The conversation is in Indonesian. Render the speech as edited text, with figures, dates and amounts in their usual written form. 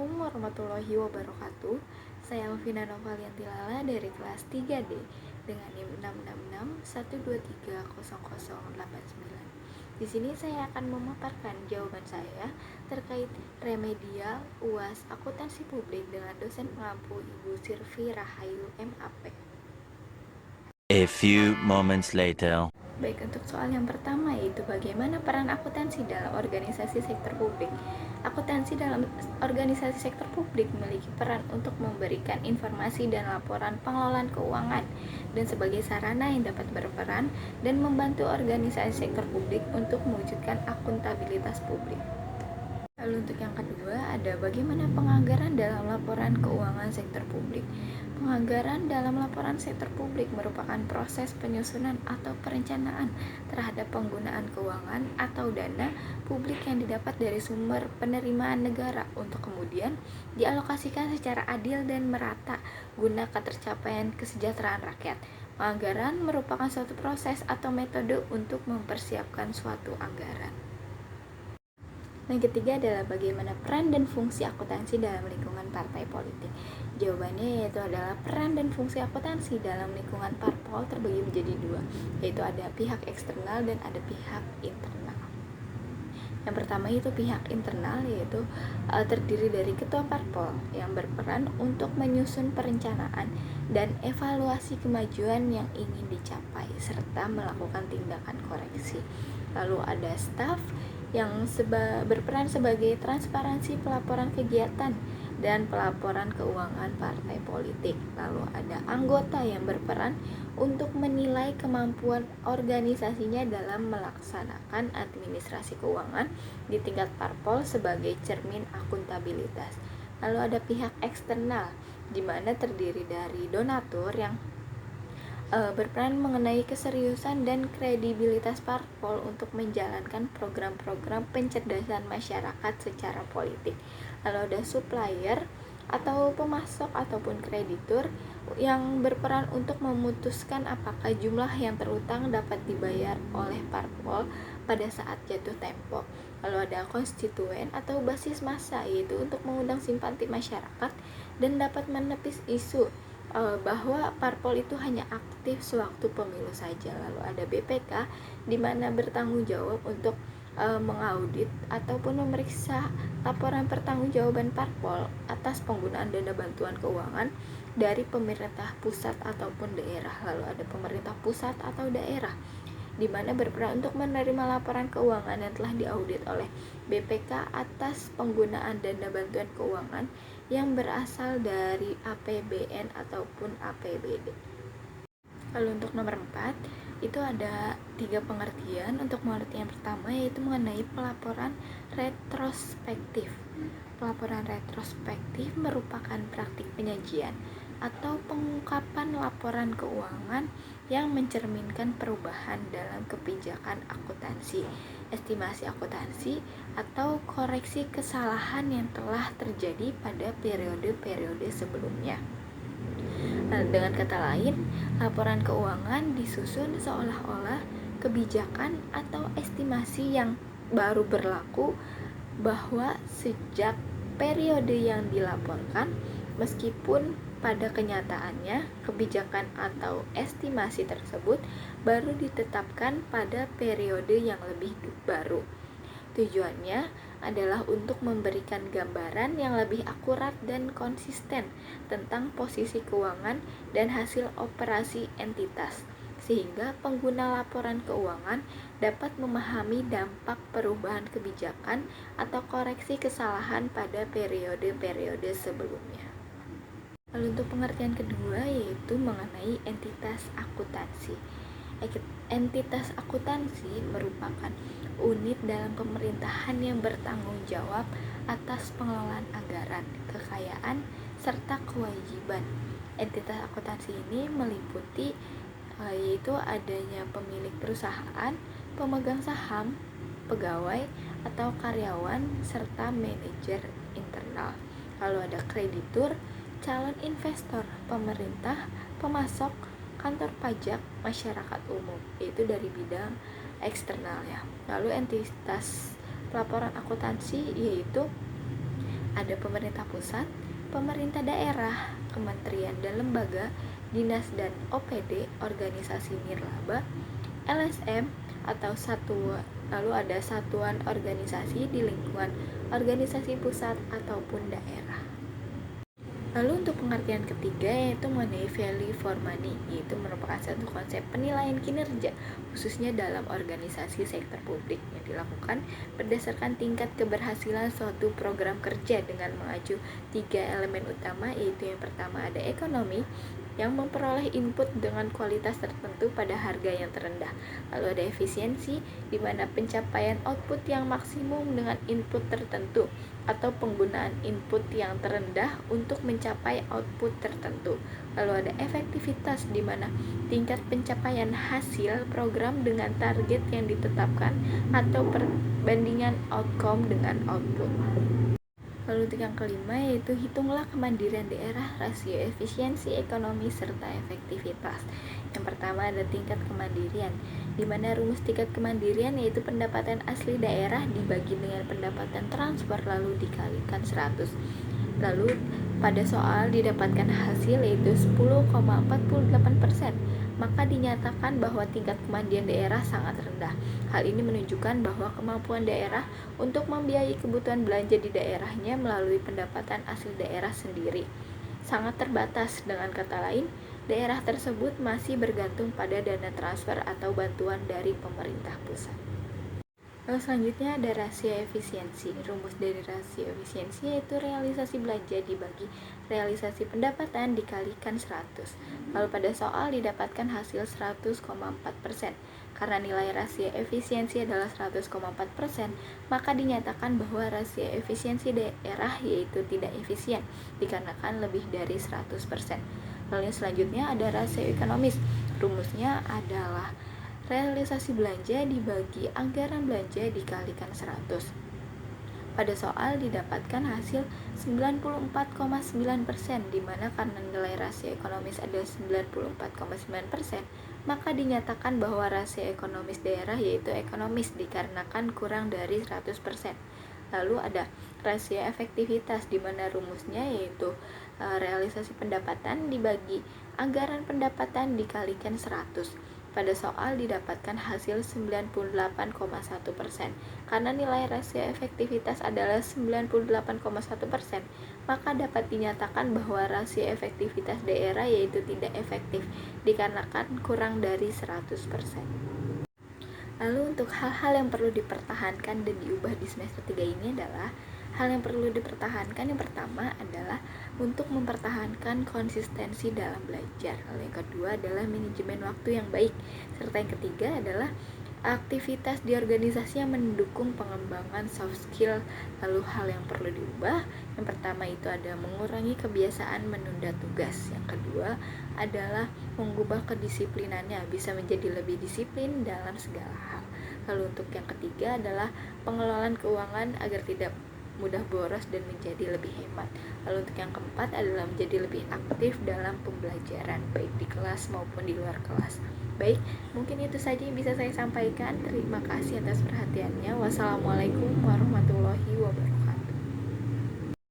Assalamualaikum warahmatullahi wabarakatuh. Saya Alvina Novalianti Lala dari kelas 3D dengan NIM 66612300089. Di sini saya akan memaparkan jawaban saya terkait remedial UAS akuntansi publik dengan dosen pengampu Ibu Sirvi Rahayu MAP. A few moments later. Baik, untuk soal yang pertama yaitu bagaimana peran akuntansi dalam organisasi sektor publik. Akuntansi dalam organisasi sektor publik memiliki peran untuk memberikan informasi dan laporan pengelolaan keuangan dan sebagai sarana yang dapat berperan dan membantu organisasi sektor publik untuk mewujudkan akuntabilitas publik. Lalu untuk yang kedua ada bagaimana penganggaran dalam laporan keuangan sektor publik. Penganggaran dalam laporan sektor publik merupakan proses penyusunan atau perencanaan terhadap penggunaan keuangan atau dana publik yang didapat dari sumber penerimaan negara untuk kemudian dialokasikan secara adil dan merata guna ketercapaian kesejahteraan rakyat. Penganggaran merupakan suatu proses atau metode untuk mempersiapkan suatu anggaran. Yang ketiga adalah bagaimana peran dan fungsi akuntansi dalam lingkungan partai politik. Jawabannya yaitu adalah peran dan fungsi akuntansi dalam lingkungan parpol terbagi menjadi dua, yaitu ada pihak eksternal dan ada pihak internal. Yang pertama itu pihak internal, yaitu terdiri dari ketua parpol yang berperan untuk menyusun perencanaan dan evaluasi kemajuan yang ingin dicapai serta melakukan tindakan koreksi. Lalu ada staf yang berperan sebagai transparansi pelaporan kegiatan dan pelaporan keuangan partai politik. Lalu ada anggota yang berperan untuk menilai kemampuan organisasinya dalam melaksanakan administrasi keuangan di tingkat parpol sebagai cermin akuntabilitas. Lalu ada pihak eksternal, di mana terdiri dari donatur yang berperan mengenai keseriusan dan kredibilitas parpol untuk menjalankan program-program pencerdasan masyarakat secara politik. Lalu ada supplier atau pemasok ataupun kreditur yang berperan untuk memutuskan apakah jumlah yang terutang dapat dibayar oleh parpol pada saat jatuh tempo. Lalu ada konstituen atau basis massa, yaitu untuk mengundang simpati masyarakat dan dapat menepis isu bahwa parpol itu hanya aktif sewaktu pemilu saja. Lalu ada BPK di mana bertanggung jawab untuk mengaudit ataupun memeriksa laporan pertanggungjawaban parpol atas penggunaan dana bantuan keuangan dari pemerintah pusat ataupun daerah. Lalu ada pemerintah pusat atau daerah di mana berperan untuk menerima laporan keuangan yang telah diaudit oleh BPK atas penggunaan dana bantuan keuangan yang berasal dari APBN ataupun APBD. Lalu untuk nomor 4 itu ada 3 pengertian. Untuk pengertian pertama yaitu mengenai pelaporan retrospektif. Pelaporan retrospektif merupakan praktik penyajian atau pengungkapan laporan keuangan yang mencerminkan perubahan dalam kebijakan akuntansi, estimasi akuntansi, atau koreksi kesalahan yang telah terjadi pada periode-periode sebelumnya. Dengan kata lain, laporan keuangan disusun seolah-olah kebijakan atau estimasi yang baru berlaku bahwa sejak periode yang dilaporkan, meskipun pada kenyataannya kebijakan atau estimasi tersebut baru ditetapkan pada periode yang lebih baru. Tujuannya adalah untuk memberikan gambaran yang lebih akurat dan konsisten tentang posisi keuangan dan hasil operasi entitas, sehingga pengguna laporan keuangan dapat memahami dampak perubahan kebijakan atau koreksi kesalahan pada periode-periode sebelumnya. Lalu untuk pengertian kedua yaitu mengenai entitas akuntansi. Entitas akuntansi merupakan unit dalam pemerintahan yang bertanggung jawab atas pengelolaan anggaran, kekayaan, serta kewajiban. Entitas akuntansi ini meliputi yaitu adanya pemilik perusahaan, pemegang saham, pegawai atau karyawan, serta manajer internal. Lalu ada kreditur, calon investor, pemerintah, pemasok, kantor pajak, masyarakat umum, yaitu dari bidang eksternal ya. Lalu entitas pelaporan akuntansi yaitu Ada pemerintah pusat, pemerintah daerah, kementerian dan lembaga, dinas dan OPD, organisasi nirlaba, LSM atau satuan, lalu ada satuan organisasi di lingkungan organisasi pusat ataupun daerah. Lalu untuk pengertian ketiga yaitu mengenai value for money, yaitu merupakan satu konsep penilaian kinerja khususnya dalam organisasi sektor publik yang dilakukan berdasarkan tingkat keberhasilan suatu program kerja dengan mengacu 3 elemen utama, yaitu yang pertama ada ekonomi yang memperoleh input dengan kualitas tertentu pada harga yang terendah. Lalu ada efisiensi di mana pencapaian output yang maksimum dengan input tertentu atau penggunaan input yang terendah untuk mencapai output tertentu. Lalu ada efektivitas di mana tingkat pencapaian hasil program dengan target yang ditetapkan atau perbandingan outcome dengan output. Lalu untuk yang kelima yaitu hitunglah kemandirian daerah, rasio efisiensi ekonomi serta efektivitas. Yang pertama ada tingkat kemandirian, di mana rumus tingkat kemandirian yaitu pendapatan asli daerah dibagi dengan pendapatan transfer lalu dikalikan 100. Lalu pada soal didapatkan hasil yaitu 10,48%, maka dinyatakan bahwa tingkat kemandirian daerah sangat rendah. Hal ini menunjukkan bahwa kemampuan daerah untuk membiayai kebutuhan belanja di daerahnya melalui pendapatan asli daerah sendiri sangat terbatas. Dengan kata lain, daerah tersebut masih bergantung pada dana transfer atau bantuan dari pemerintah pusat. Lalu selanjutnya ada rasio efisiensi. Rumus dari rasio efisiensi yaitu realisasi belanja dibagi realisasi pendapatan dikalikan 100. Lalu pada soal didapatkan hasil 100,4%. Karena nilai rasio efisiensi adalah 100,4%, maka dinyatakan bahwa rasio efisiensi daerah yaitu tidak efisien dikarenakan lebih dari 100%. Lalu selanjutnya ada rasio ekonomis. Rumusnya adalah realisasi belanja dibagi anggaran belanja dikalikan 100. Pada soal didapatkan hasil 94,9%, di mana karena nilai rasio ekonomis adalah 94,9%, maka dinyatakan bahwa rasio ekonomis daerah yaitu ekonomis dikarenakan kurang dari 100%. Lalu ada rasio efektivitas, di mana rumusnya yaitu realisasi pendapatan dibagi anggaran pendapatan dikalikan 100. Pada soal didapatkan hasil 98,1%. Karena nilai rasio efektivitas adalah 98,1%, maka dapat dinyatakan bahwa rasio efektivitas daerah yaitu tidak efektif dikarenakan kurang dari 100%. Lalu untuk hal-hal yang perlu dipertahankan dan diubah di semester 3 ini adalah hal yang perlu dipertahankan. Yang pertama adalah untuk mempertahankan konsistensi dalam belajar. Lalu yang kedua adalah manajemen waktu yang baik. Serta yang ketiga adalah aktivitas di organisasi yang mendukung pengembangan soft skill. Lalu hal yang perlu diubah, yang pertama itu ada mengurangi kebiasaan menunda tugas. Yang kedua adalah mengubah kedisiplinannya, bisa menjadi lebih disiplin dalam segala hal. Lalu untuk yang ketiga adalah pengelolaan keuangan agar tidak mudah boros dan menjadi lebih hemat. Lalu untuk yang keempat adalah menjadi lebih aktif dalam pembelajaran baik di kelas maupun di luar kelas. Baik, mungkin itu saja yang bisa saya sampaikan. Terima kasih atas perhatiannya. Wassalamualaikum warahmatullahi wabarakatuh.